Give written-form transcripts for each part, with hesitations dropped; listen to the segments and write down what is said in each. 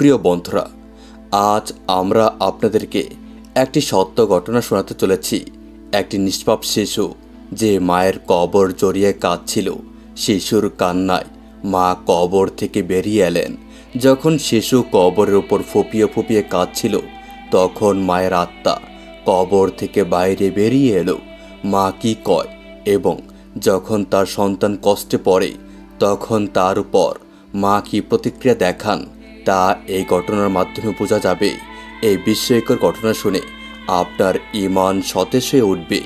প্রিয় বন্ধুরা, আজ আমরা আপনাদেরকে একটি সত্য ঘটনা শোনাতে চলেছি। একটি নিষ্পাপ শিশু যে মায়ের কবর জড়িয়ে কাঁদছিল, শিশুর কান্নায় মা কবর থেকে বেরিয়ে এলেন। যখন শিশু কবরের উপর ফুপিয়ে ফুপিয়ে কাঁদছিল, তখন মায়ের আত্মা কবর থেকে বাইরে বেরিয়ে এলো। মা কি কয় এবং যখন তার সন্তান কষ্টে পড়ে, তখন তার উপর মা কি প্রতিক্রিয়া দেখান, তা এই ঘটনার মাধ্যমে বোঝা যাবে। এই বিস্ময়কর ঘটনা শুনে আপনার ঈমান সতেজ হয়ে উঠবে।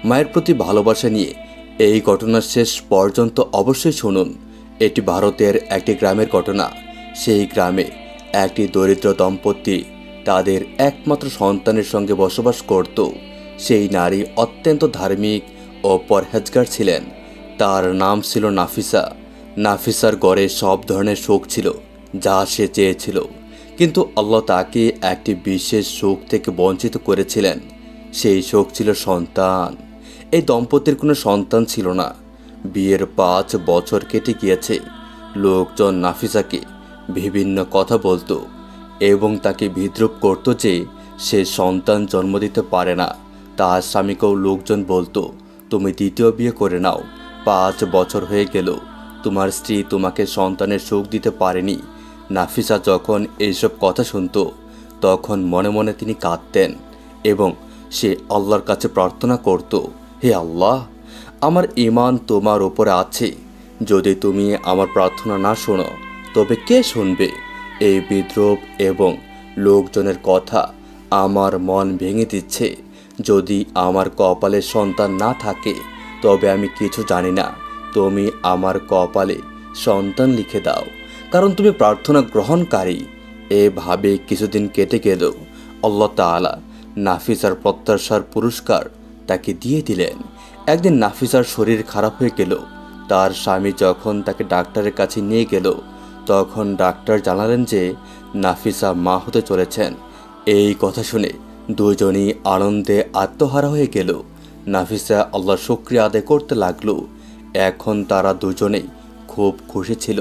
মায়ের প্রতি ভালোবাসা নিয়ে এই ঘটনার শেষ পর্যন্ত অবশ্যই শুনুন। এটি ভারতের একটি গ্রামের ঘটনা। সেই গ্রামে একটি দরিদ্র দম্পতি তাদের একমাত্র সন্তানের সঙ্গে বসবাস করত। সেই নারী অত্যন্ত ধার্মিক ও পরহেজগার ছিলেন। তার নাম ছিল নাফিসা। নাফিসার ঘরে সব ধরনের সুখ ছিল, যা সে চেয়েছিল, কিন্তু আল্লাহ তাকে একটি বিশেষ সুখ থেকে বঞ্চিত করেছিলেন। সেই সুখ ছিল সন্তান। এই দম্পতির কোনো সন্তান ছিল না। বিয়ের 5 বছর কেটে গিয়েছে। লোকজন নাফিসাকে বিভিন্ন কথা বলতো এবং তাকে বিদ্রূপ করত যে সে সন্তান জন্ম দিতে পারে না। তার স্বামীকেও লোকজন বলতো, তুমি দ্বিতীয় বিয়ে করে নাও, 5 বছর হয়ে গেল, তোমার স্ত্রী তোমাকে সন্তানের সুখ দিতে পারেনি। নাফিসা যখন এইসব কথা শুনত, তখন মনে মনে তিনি কাঁদতেন এবং সে আল্লাহর কাছে প্রার্থনা করত, হে আল্লাহ, আমার ঈমান তোমার উপরে আছে। যদি তুমি আমার প্রার্থনা না শোনো, তবে কে শুনবে? এই বিদ্রূপ এবং লোকজনের কথা আমার মন ভেঙে দিচ্ছে। যদি আমার কপালে সন্তান না থাকে, তবে আমি কিছু জানি না। তুমি আমার কপালে সন্তান লিখে দাও, কারণ তুমি প্রার্থনা গ্রহণকারী। এভাবে কিছুদিন কেটে গেল। আল্লাহ তাআলা নাফিসার প্রত্যাশার পুরস্কার তাকে দিয়ে দিলেন। একদিন নাফিসার শরীর খারাপ হয়ে গেল। তার স্বামী যখন তাকে ডাক্তারের কাছে নিয়ে গেল, তখন ডাক্তার জানালেন যে নাফিসা মা হতে চলেছেন। এই কথা শুনে দুজনই আনন্দে আত্মহারা হয়ে গেল। নাফিসা আল্লাহর শুকরিয়া আদায় করতে লাগলো। এখন তারা দুজনেই খুব খুশি ছিল।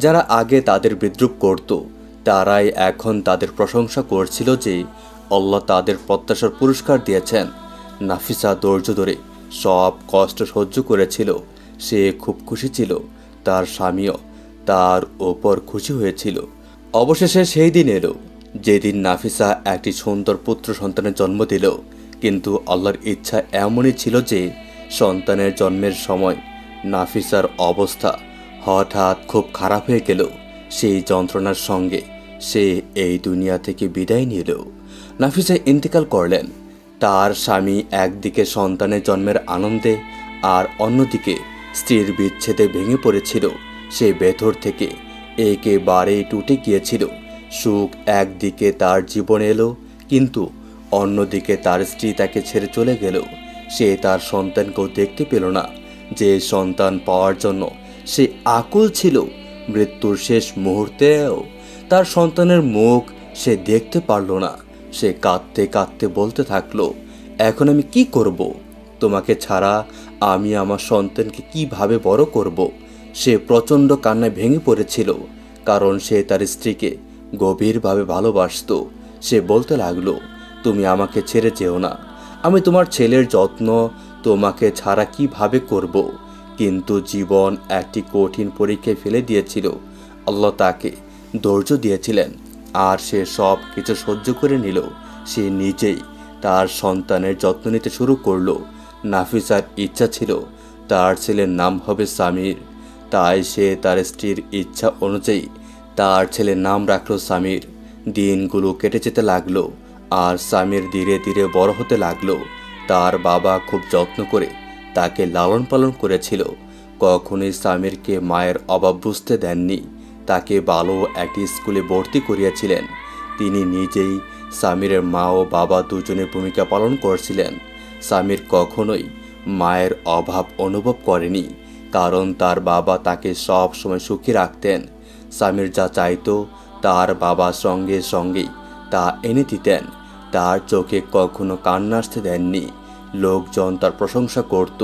যারা আগে তাদের বিদ্রূপ করত, তারাই এখন তাদের প্রশংসা করছিল যে আল্লাহ তাদের প্রত্যাশার পুরস্কার দিয়েছেন। নাফিসা ধৈর্য ধরে সব কষ্ট সহ্য করেছিল। সে খুব খুশি ছিল। তার স্বামীও তার ওপর খুশি হয়েছিল। অবশেষে সেই দিন এলো যেদিন নাফিসা একটি সুন্দর পুত্র সন্তানের জন্ম দিল। কিন্তু আল্লাহর ইচ্ছা এমনই ছিল যে সন্তানের জন্মের সময় নাফিসার অবস্থা হঠাৎ খুব খারাপ হয়ে গেল। সেই যন্ত্রণার সঙ্গে সে এই দুনিয়া থেকে বিদায় নিল। নাফিসা ইন্তেকাল করলেন। তার স্বামী একদিকে সন্তানের জন্মের আনন্দে আর অন্যদিকে স্ত্রীর বিচ্ছেদে ভেঙে পড়েছিল। সে ভেতর থেকে একেবারেই টুটে গিয়েছিল। সুখ একদিকে তার জীবনে এলো, কিন্তু অন্যদিকে তার স্ত্রী তাকে ছেড়ে চলে গেল। সে তার সন্তানকেও দেখতে পেল না, যে সন্তান পাওয়ার জন্য সে আকুল ছিল। মৃত্যুর শেষ মুহূর্তেও তার সন্তানের মুখ সে দেখতে পারল না। সে কাঁদতে কাঁদতে বলতে থাকলো, এখন আমি কি করব? তোমাকে ছাড়া আমি আমার সন্তানকে কিভাবে বড় করব? সে প্রচণ্ড কান্নায় ভেঙে পড়েছিল, কারণ সে তার স্ত্রীকে গভীরভাবে ভালোবাসত। সে বলতে লাগলো, তুমি আমাকে ছেড়ে যেও না। আমি তোমার ছেলের যত্ন তোমাকে ছাড়া কিভাবে করব? কিন্তু জীবন একটি কঠিন পরীক্ষায় ফেলে দিয়েছিল। আল্লাহ তাকে ধৈর্য দিয়েছিলেন, আর সে সব কিছু সহ্য করে নিল। সে নিজেই তার সন্তানের যত্ন নিতে শুরু করলো। নাফিসার ইচ্ছা ছিল তার ছেলের নাম হবে সামির। তাই সে তার স্ত্রীর ইচ্ছা অনুযায়ী তার ছেলের নাম রাখলো সামির। দিনগুলো কেটে যেতে লাগলো, আর সামির ধীরে ধীরে বড় হতে লাগলো। তার বাবা খুব যত্ন করে তাকে লালন পালন করেছিল। কখনোই সামিরকে মায়ের অভাব বুঝতে দেননি। তাকে ভালো একটি স্কুলে ভর্তি করিয়েছিলেন। তিনি নিজেই সামিরের মা ও বাবা দুজনের ভূমিকা পালন করছিলেন। সামির কখনোই মায়ের অভাব অনুভব করেনি, কারণ তার বাবা তাকে সব সময় সুখী রাখতেন। সামির যা চাইতো তার বাবা সঙ্গে সঙ্গেই তা এনে দিতেন। তার চোখে কখনো কান্না আসতে দেননি। লোকজন তার প্রশংসা করত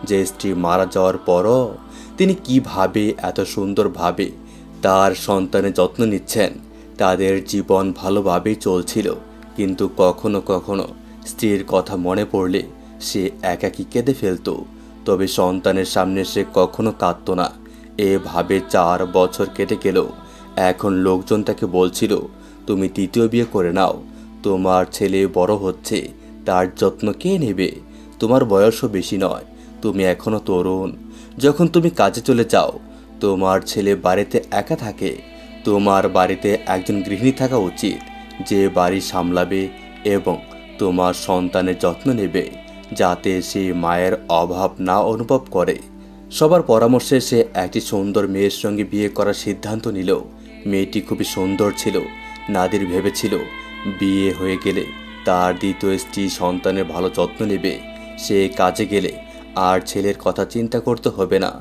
যে স্ত্রী মারা যাওয়ার পরও তিনি কিভাবে এত সুন্দরভাবে তার সন্তানের যত্ন নিচ্ছেন। তাদের জীবন ভালোভাবেই চলছিল, কিন্তু কখনো কখনো স্ত্রীর কথা মনে পড়লে সে একাকী কেঁদে ফেলত। তবে সন্তানের সামনে সে কখনো কাঁদত না। এভাবে 4 বছর কেটে গেল। এখন লোকজন তাকে বলছিল, তুমি দ্বিতীয় বিয়ে করে নাও, তোমার ছেলে বড় হচ্ছে, তার যত্ন কে নেবে? তোমার বয়সও বেশি নয়, তুমি এখনো তরুণ। যখন তুমি কাজে চলে যাও, তোমার ছেলে বাড়িতে একা থাকে। তোমার বাড়িতে একজন গৃহিণী থাকা উচিত, যে বাড়ি সামলাবে এবং তোমার সন্তানের যত্ন নেবে, যাতে সে মায়ের অভাব না অনুভব করে। সবার পরামর্শে সে একটি সুন্দর মেয়ের সঙ্গে বিয়ে করার সিদ্ধান্ত নিল। মেয়েটি খুবই সুন্দর ছিল। নাদির ভেবেছিল বিয়ে হয়ে গেলে তার দ্বিতীয় স্ত্রী সন্তানের ভালো যত্ন নেবে। সে কাজে গেলে আর ছেলের কথা চিন্তা করতে হবে না।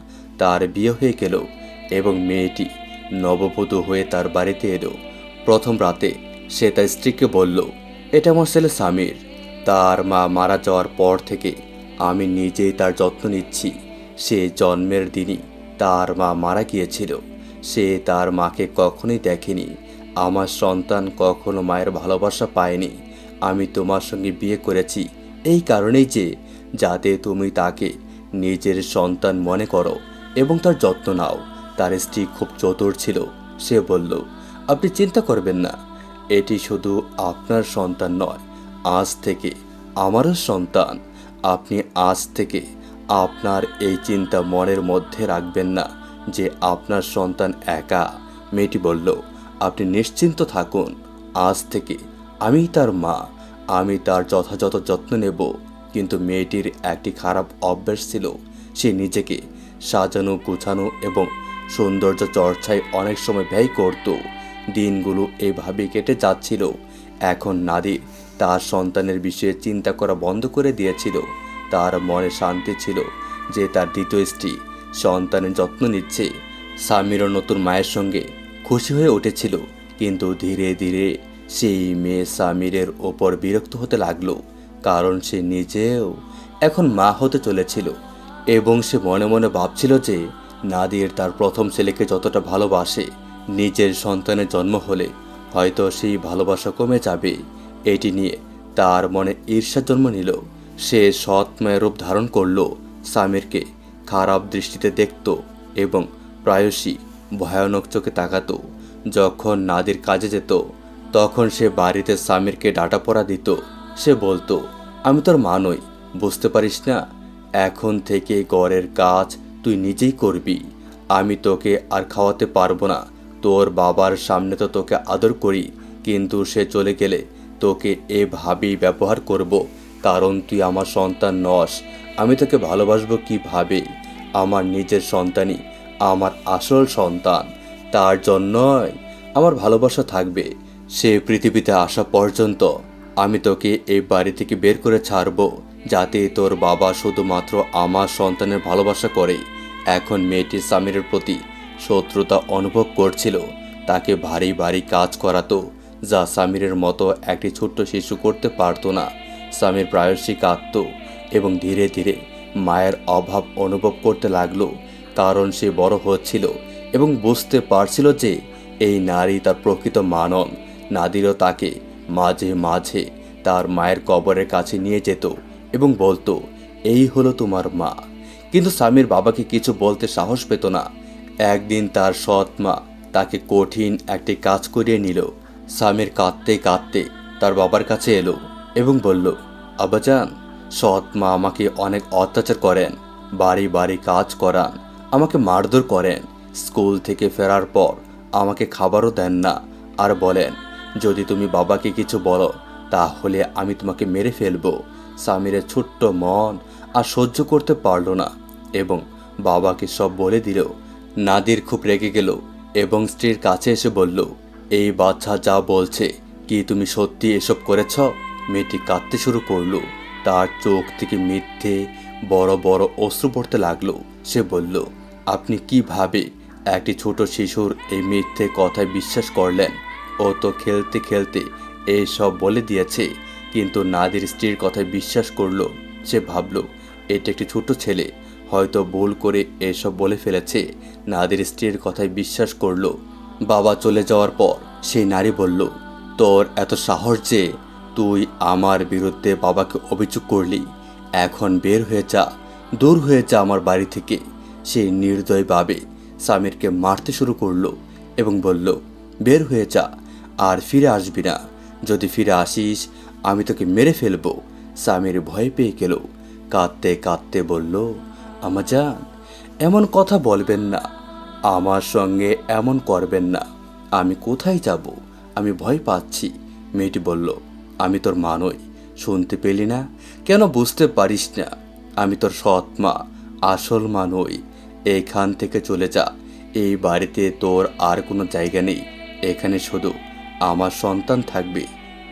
তার বিয়ে হয়ে গেল এবং মেয়েটি নববধূ হয়ে তার বাড়িতে এলো। প্রথম রাতে সে তার স্ত্রীকে বলল, এটা আমার ছেলে সামির। তার মা মারা যাওয়ার পর থেকে আমি নিজেই তার যত্ন নিচ্ছি। সে জন্মের দিনই তার মা মারা গিয়েছিল। সে তার মাকে কখনোই দেখেনি। আমার সন্তান কখনো মায়ের ভালোবাসা পায়নি। আমি তোমার সঙ্গে বিয়ে করেছি এই কারণেই যে, যাতে তুমি তাকে নিজের সন্তান মনে করো এবং তার যত্ন নাও। তার স্ত্রী খুব চতুর ছিল। সে বলল, আপনি চিন্তা করবেন না, এটি শুধু আপনার সন্তান নয়, আজ থেকে আমারও সন্তান। আপনি আজ থেকে আপনার এই চিন্তা মনের মধ্যে রাখবেন না যে আপনার সন্তান একা। মেয়েটি বলল, আপনি নিশ্চিন্ত থাকুন, আজ থেকে আমি তার মা, আমি তার যথাযথ যত্ন নেব। কিন্তু মেয়েটির একটি খারাপ অভ্যাস ছিল। সে নিজেকে সাজানো, গোছানো এবং সৌন্দর্য চর্চায় অনেক সময় ব্যয় করত। দিনগুলো এভাবে কেটে যাচ্ছিল। এখন নাদির তার সন্তানের বিষয়ে চিন্তা করা বন্ধ করে দিয়েছিল। তার মনে শান্তি ছিল যে তার দ্বিতীয় স্ত্রী সন্তানের যত্ন নিচ্ছে। সামিরও নতুন মায়ের সঙ্গে খুশি হয়ে উঠেছিল, কিন্তু ধীরে ধীরে সেই মেয়ে সামিরের ওপর বিরক্ত হতে লাগলো, কারণ সে নিজেও এখন মা হতে চলেছিল এবং সে মনে মনে ভাবছিল যে নাদির তার প্রথম ছেলেকে যতটা ভালোবাসে, নিজের সন্তানের জন্ম হলে হয়তো সেই ভালোবাসা কমে যাবে। এটি নিয়ে তার মনে ঈর্ষা জন্ম নিল। সে সৎ মায়ের রূপ ধারণ করল, সামিরকে খারাপ দৃষ্টিতে দেখত এবং প্রায়শই ভয়ানক চোখে তাকাতো। যখন নাদির কাজে যেত, তখন সে বাড়িতে সামিরকে ডাঁটা পড়া দিত। সে বলতো, আমি তোর মা নই, বুঝতে পারিস না? এখন থেকে ঘরের কাজ তুই নিজেই করবি। আমি তোকে আর খাওয়াতে পারবো না। তোর বাবার সামনে তো তোকে আদর করি, কিন্তু সে চলে গেলে তোকে এভাবেই ব্যবহার করব, কারণ তুই আমার সন্তান নস। আমি তোকে ভালোবাসবো কিভাবে? আমার নিজের সন্তানই আমার আসল সন্তান, তার জন্যই আমার ভালোবাসা থাকবে। সে পৃথিবীতে আসা পর্যন্ত আমি তোকে এই বাড়ি থেকে বের করে ছাড়বো, যাতে তোর বাবা শুধুমাত্র আমার সন্তানের ভালোবাসা করে। এখন মেয়েটি সামিরের প্রতি শত্রুতা অনুভব করছিল। তাকে ভারী ভারী কাজ করাতো, যা সামিরের মতো একটি ছোট্ট শিশু করতে পারতো না। সামির প্রায়শই কাঁদত এবং ধীরে ধীরে মায়ের অভাব অনুভব করতে লাগলো, কারণ সে বড় হচ্ছিল এবং বুঝতে পারছিল যে এই নারী তার প্রকৃত মা নন। নাদিরও তাকে মাঝে মাঝে তার মায়ের কবরের কাছে নিয়ে যেত এবং বলতো, এই হলো তোমার মা। কিন্তু সামির বাবাকে কিছু বলতে সাহস পেত না। একদিন তার সৎ মা তাকে কঠিন একটি কাজ করিয়ে নিল। সামির কাঁদতে কাঁদতে তার বাবার কাছে এলো এবং বলল, আব্বাজান, সৎ মা আমাকে অনেক অত্যাচার করেন, বাড়ি বাড়ি কাজ করান, আমাকে মারধর করেন। স্কুল থেকে ফেরার পর আমাকে খাবারও দেন না, আর বলেন যদি তুমি বাবাকে কিছু বলো তাহলে আমি তোমাকে মেরে ফেলবো। সামিরের ছোট্ট মন আর সহ্য করতে পারল না এবং বাবাকে সব বলে দিল। নাদির খুব রেগে গেল এবং স্ত্রীর কাছে এসে বলল, এই বাচ্চা যা বলছে কি তুমি সত্যি এসব করেছ? মেয়েটি কাঁদতে শুরু করলো। তার চোখ থেকে মিথ্যে বড় বড় অশ্রু পড়তে লাগলো। সে বলল, আপনি কিভাবে একটি ছোট শিশুর এই মিথ্যে কথায় বিশ্বাস করলেন? ও তো খেলতে খেলতে এইসব বলে দিয়েছে। কিন্তু নাদির স্ত্রীর কথায় বিশ্বাস করলো। সে ভাবল এটা একটি ছোট ছেলে, হয়তো ভুল করে এসব বলে ফেলেছে। নাদির স্ত্রীর কথায় বিশ্বাস করলো। বাবা চলে যাওয়ার পর সেই নারী বলল, তোর এত সাহস যে তুই আমার বিরুদ্ধে বাবাকে অভিযোগ করলি, এখন বের হয়ে যা, দূর হয়ে যা আমার বাড়ি থেকে। সেই নির্দয়ভাবে স্বামীরকে মারতে শুরু করলো এবং বলল, বের হয়ে যা, আর ফিরে আসবি না। যদি ফিরে আসিস আমি তোকে মেরে ফেলবো। স্বামীর ভয় পেয়ে গেল, কাঁদতে কাঁদতে বলল, আম্মাজান, এমন কথা বলবেন না, আমার সঙ্গে এমন করবেন না। আমি কোথায় যাব? আমি ভয় পাচ্ছি। মেয়েটি বলল, আমি তোর মা নই, শুনতে পেলি না? কেন বুঝতে পারিস না? আমি তোর সৎ মা, আসল মা নই। এইখান থেকে চলে যা। এই বাড়িতে তোর আর কোনো জায়গা নেই। এখানে শুধু আমার সন্তান থাকবে,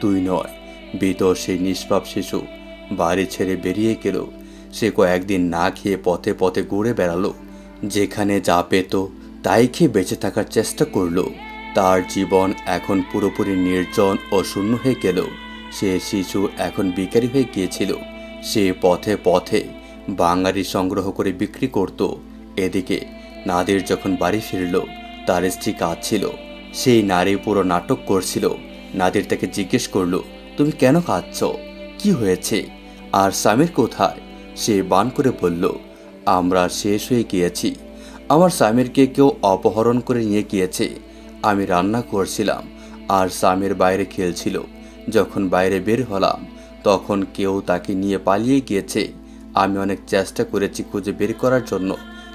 তুই নয়। বিধর সেই নিষ্পাপ শিশু বাড়ি ছেড়ে বেরিয়ে গেল। সে কয়েকদিন না খেয়ে পথে পথে ঘুরে বেড়ালো, যেখানে যা পেত তাই খেয়ে বেঁচে থাকার চেষ্টা করলো। তার জীবন এখন পুরোপুরি নির্জন ও শূন্য হয়ে গেল। সে শিশু এখন ভিখারি হয়ে গিয়েছিল। সে পথে পথে বাঙালি সংগ্রহ করে বিক্রি করত। এদিকে নাদির যখন বাড়ি ফিরল, তার স্ত্রী কাঁদছিল। সেই নারী পুরো নাটক করছিল। নাদির তাকে জিজ্ঞেস করলো, তুমি কেন কাঁদছ? কি হয়েছে? আর স্বামীর কোথায়? সে বান করে বলল, আমরা শেষ হয়ে গিয়েছি। আমার স্বামীরকে কেউ অপহরণ করে নিয়ে গিয়েছে। আমি রান্না করছিলাম আর স্বামীর বাইরে খেলছিল। যখন বাইরে বের হলাম তখন কেউ তাকে নিয়ে পালিয়ে গিয়েছে। আমি অনেক চেষ্টা করেছি খুঁজে বের করার জন্য,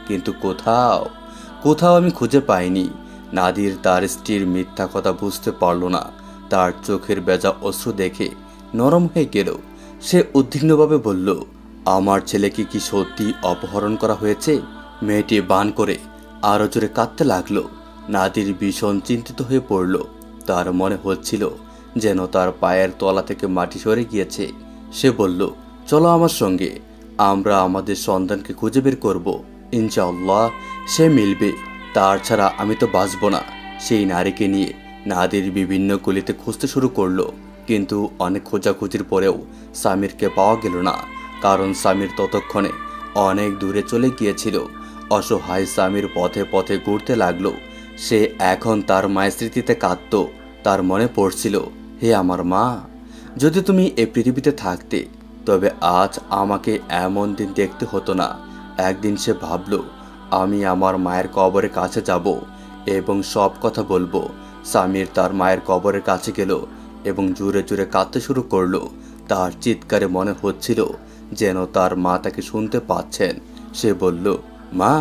কিন্তু কোথাও আমি খুঁজে পাইনি। নাদির তার স্ত্রীর মিথ্যা কথা বুঝতে পারল না। তার চোখের বেজা অশ্রু দেখে নরম হয়ে গেল। সে উদ্বিগ্নভাবে বলল, আমার ছেলেকে কি সত্যি অপহরণ করা হয়েছে? মেয়েটি বান করে আরো জোরে কাঁদতে লাগলো। নাদির ভীষণ চিন্তিত হয়ে পড়ল। তার মনে হচ্ছিল যেন তার পায়ের তলা থেকে মাটি সরে গিয়েছে। সে বলল, চলো আমার সঙ্গে, আমরা আমাদের সন্তানকে খুঁজে বের করব। ইনশাআল্লাহ সে মিলবে, তার ছাড়া আমি তো বাঁচব না। সেই নারীকে নিয়ে নাদির বিভিন্ন গলিতে খুঁজতে শুরু করলো, কিন্তু অনেক খোঁজাখুঁজির পরেও স্বামীরকে পাওয়া গেল না, কারণ স্বামীর ততক্ষণে অনেক দূরে চলে গিয়েছিল। অসহায় স্বামীর পথে পথে ঘুরতে লাগলো। সে এখন তার মায়ের স্মৃতিতে কাঁদত। তার মনে পড়ছিল, হে আমার মা, যদি তুমি এই পৃথিবীতে থাকতে তবে আজ আমাকে এমন দিন দেখতে হতো না। একদিন সে ভাবল, আমি আমার মায়ের কবরের কাছে যাব এবং সব কথা বলবো। স্বামীর তার মায়ের কবরের কাছে গেল এবং জোরে জোরে কাঁদতে শুরু করলো। তার চিৎকারে মনে হচ্ছিল যেন তার মা তাকে শুনতে পাচ্ছেন। সে বলল, মা,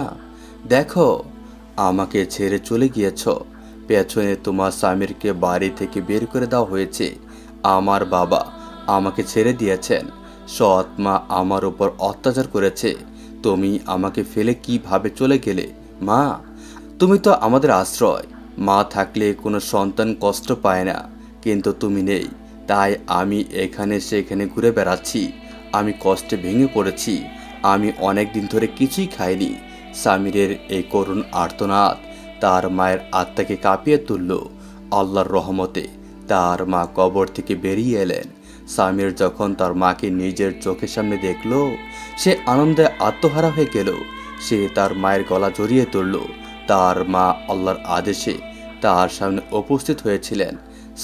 দেখো, আমাকে ছেড়ে চলে গিয়েছ। পেছনে তোমার স্বামীরকে বাড়ি থেকে বের করে দেওয়া হয়েছে। আমার বাবা আমাকে ছেড়ে দিয়েছেন। সৎ মা আমার উপর অত্যাচার করেছে। তুমি আমাকে ফেলে কিভাবে চলে গেলে? মা, তুমি তো আমাদের আশ্রয়। মা থাকলে কোনো সন্তান কষ্ট পায় না, কিন্তু তুমি নেই, তাই আমি এখানে সেখানে ঘুরে বেড়াচ্ছি। আমি কষ্টে ভেঙে পড়েছি। আমি অনেক দিন ধরে কিছুই খাইনি। স্বামীরের এই করুণ আর্তনাদ তার মায়ের আত্মাকে কাঁপিয়ে তুলল। আল্লাহর রহমতে তার মা কবর থেকে বেরিয়ে এলেন। স্বামীর যখন তার মাকে নিজের চোখের সামনে দেখল, সে আনন্দে আত্মহারা হয়ে গেল। সে তার মায়ের গলা জড়িয়ে ধরল। তার মা আল্লাহর আদেশে তার সামনে উপস্থিত হয়েছিলেন।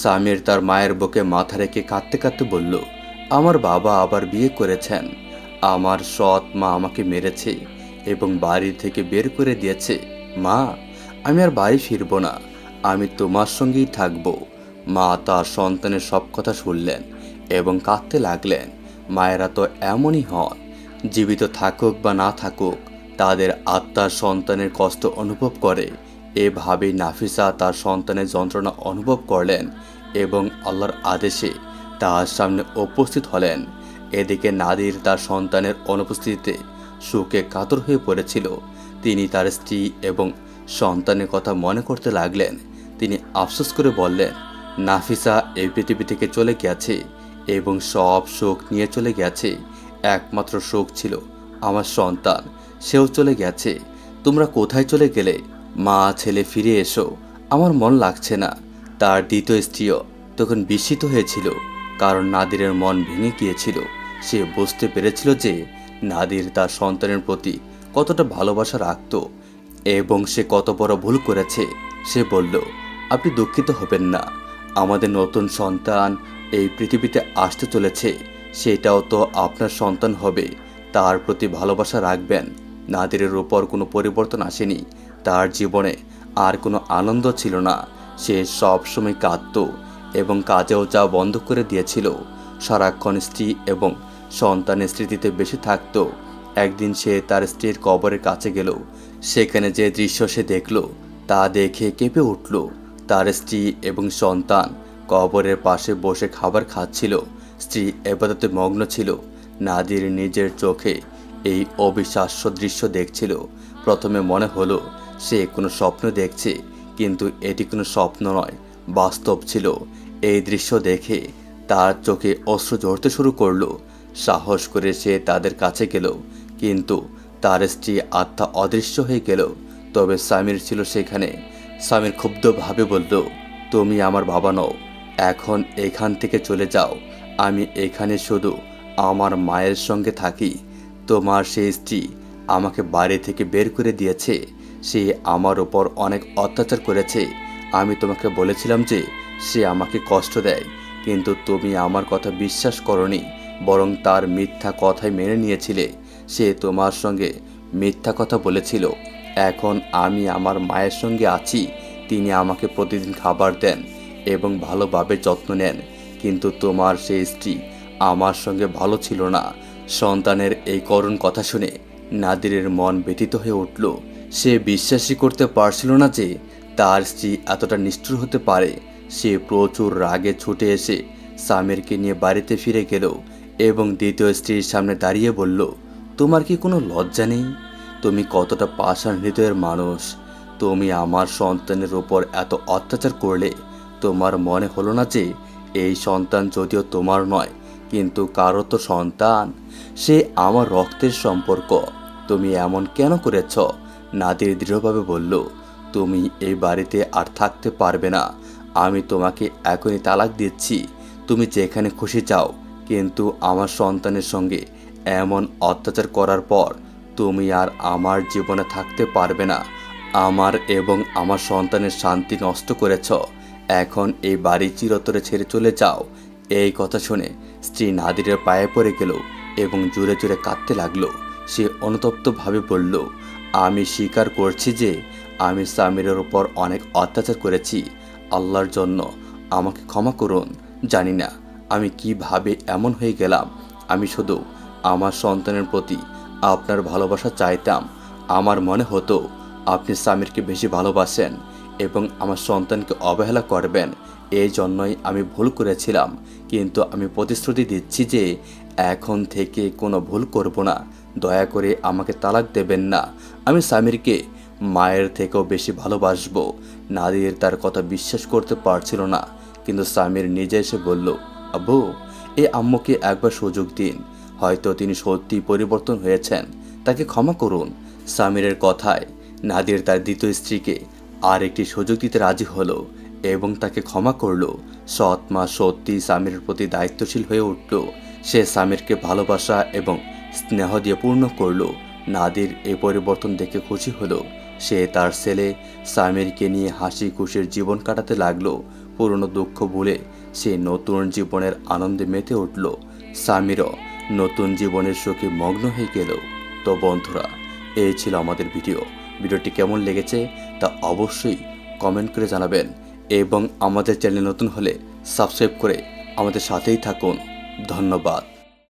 স্বামীর তার মায়ের বুকে মাথা রেখে কাঁদতে কাঁদতে বলল, আমার বাবা আবার বিয়ে করেছেন। আমার সৎ মা আমাকে মেরেছে এবং বাড়ি থেকে বের করে দিয়েছে। মা, আমি আর বাড়ি ফিরব না, আমি তোমার সঙ্গেই থাকব। মা তার সন্তানের সব কথা শুনলেন এবং কাঁদতে লাগলেন। মায়েরা তো এমনই হন, জীবিত থাকুক বা না থাকুক তাদের আত্মার সন্তানের কষ্ট অনুভব করে। এভাবেই নাফিসা তার সন্তানের যন্ত্রণা অনুভব করলেন এবং আল্লাহর আদেশে তার সামনে উপস্থিত হলেন। এদিকে নাদির তার সন্তানের অনুপস্থিতিতে শোকে কাতর হয়ে পড়েছিল। তিনি তার স্ত্রী এবং সন্তানের কথা মনে করতে লাগলেন। তিনি আফসোস করে বললেন, নাফিসা এই পৃথিবী থেকে চলে গেছে এবং সব শোক নিয়ে চলে গেছে। একমাত্র শোক ছিল আমার সন্তান, সেও চলে গেছে। তোমরা কোথায় চলে গেলে? মা, ছেলে ফিরে এসো, আমার মন লাগছে না। তার দ্বিতীয় স্ত্রীও তখন বিস্মিত হয়েছিল, কারণ নাদিরের মন ভেঙে গিয়েছিল। সে বুঝতে পেরেছিল যে নাদির তার সন্তানের প্রতি কতটা ভালোবাসা রাখত এবং সে কত বড় ভুল করেছে। সে বলল, আপনি দুঃখিত হবেন না। আমাদের নতুন সন্তান এই পৃথিবীতে আসতে চলেছে, সেটাও তো আপনার সন্তান হবে। তার প্রতি ভালোবাসা রাখবেন। নাদিরের উপর কোনো পরিবর্তন আসেনি। তার জীবনে আর কোনো আনন্দ ছিল না। সে সবসময় কাঁদত এবং কাজেও যা বন্ধ করে দিয়েছিল। সারাক্ষণ স্ত্রী এবং সন্তানের স্মৃতিতে বেশি থাকত। একদিন সে তার স্ত্রীর কবরের কাছে গেল। সেখানে যে দৃশ্য সে দেখল তা দেখে কেঁপে উঠল। তার স্ত্রী এবং সন্তান কবরের পাশে বসে খাবার খাচ্ছিল। স্ত্রী ইবাদতে মগ্ন ছিল। নাদির নিজের চোখে এই অবিশ্বাস্য দৃশ্য দেখছিল। প্রথমে মনে হলো সে কোনো স্বপ্ন দেখছে, কিন্তু এটি কোনো স্বপ্ন নয়, বাস্তব ছিল। এই দৃশ্য দেখে তার চোখে অশ্রু ঝরতে শুরু করলো। সাহস করে সে তাদের কাছে গেল, কিন্তু তার স্ত্রী আত্মা অদৃশ্য হয়ে গেল। তবে সামির ছিল সেখানে। সামির ক্ষুব্ধভাবে বলল, তুমি আমার বাবা নও, এখন এখান থেকে চলে যাও। আমি এখানে শুধু আমার মায়ের সঙ্গে থাকি। তোমার সেই স্ত্রী আমাকে বাড়ি থেকে বের করে দিয়েছে। সে আমার উপর অনেক অত্যাচার করেছে। আমি তোমাকে বলেছিলাম যে সে আমাকে কষ্ট দেয়, কিন্তু তুমি আমার কথা বিশ্বাস করনি, বরং তার মিথ্যা কথাই মেনে নিয়েছিলে। সে তোমার সঙ্গে মিথ্যা কথা বলেছিল। এখন আমি আমার মায়ের সঙ্গে আছি। তিনি আমাকে প্রতিদিন খাবার দেন এবং ভালোভাবে যত্ন নেন, কিন্তু তোমার সেই স্ত্রী আমার সঙ্গে ভালো ছিল না। সন্তানের এই করুণ কথা শুনে নাদিরের মন ব্যথিত হয়ে উঠল। সে বিশ্বাসই করতে পারছিল না যে তার স্ত্রী এতটা নিষ্ঠুর হতে পারে। সে প্রচুর রাগে ছুটে এসে সামিরকে নিয়ে বাড়িতে ফিরে গেল এবং দ্বিতীয় স্ত্রীর সামনে দাঁড়িয়ে বলল, তোমার কি কোনো লজ্জা নেই? তুমি কতটা পাষাণ হৃদয়ের মানুষ। তুমি আমার সন্তানের উপর এত অত্যাচার করলে। তোমার মনে হলো না যে এই সন্তান যদিও তোমার নয়, কিন্তু কারো তো সন্তান। সে আমার রক্তের সম্পর্ক। তুমি এমন কেন করেছ? নাদির দৃঢ়ভাবে বলল, তুমি এই বাড়িতে আর থাকতে পারবে না। আমি তোমাকে এখনই তালাক দিচ্ছি। তুমি যেখানে খুশি যাও, কিন্তু আমার সন্তানের সঙ্গে এমন অত্যাচার করার পর তুমি আর আমার জীবনে থাকতে পারবে না। আমার এবং আমার সন্তানের শান্তি নষ্ট করেছ। এখন এই বাড়ি চিরতরে ছেড়ে চলে যাও। এই কথা শুনে স্ত্রী নাদিরের পায়ে পড়ে গেল এবং জোরে জোরে কাঁদতে লাগলো। সে অনুতপ্তভাবে বলল, আমি স্বীকার করছি যে আমি সামিরের উপর অনেক অত্যাচার করেছি। আল্লাহর জন্য আমাকে ক্ষমা করুন। জানি না আমি কিভাবে এমন হয়ে গেলাম। আমি শুধু আমার সন্তানের প্রতি আপনার ভালোবাসা চাইতাম। আমার মনে হতো আপনি সামিরকে বেশি ভালোবাসেন এবং আমার সন্তানকে অবহেলা করবেন। এই জন্যই আমি ভুল করেছিলাম, কিন্তু আমি প্রতিশ্রুতি দিচ্ছি যে এখন থেকে কোনো ভুল করব না। দয়া করে আমাকে তালাক দেবেন না। আমি সামিরকে মায়ের থেকেও বেশি ভালোবাসবো। নাদির তার কথা বিশ্বাস করতে পারছিল না, কিন্তু সামির নিজে এসে বলল, আব্বু, এই আম্মুকে একবার সুযোগ দিন। হয়তো তিনি সত্যি পরিবর্তন হয়েছেন। তাকে ক্ষমা করুন। সামিরের কথায় নাদির তার দ্বিতীয় স্ত্রীকে আর একটি সুযোগ দিতে রাজি হলো এবং তাকে ক্ষমা করল। সৎ মা সত্যি সামিরের প্রতি দায়িত্বশীল হয়ে উঠল। সে সামিরকে ভালোবাসা এবং স্নেহ দিয়ে পূর্ণ করল। নাদির এই পরিবর্তন দেখে খুশি হলো। সে তার ছেলে সামিরকে নিয়ে হাসি খুশির জীবন কাটাতে লাগলো। পুরনো দুঃখ ভুলে সে নতুন জীবনের আনন্দে মেতে উঠল। সামিরও নতুন জীবনের সুখে মগ্ন হয়ে গেল। তো বন্ধুরা, এই ছিল আমাদের ভিডিওটি কেমন লেগেছে তা অবশ্যই কমেন্ট করে জানাবেন এবং আমাদের চ্যানেল নতুন হলে সাবস্ক্রাইব করে আমাদের সাথেই থাকুন। ধন্যবাদ।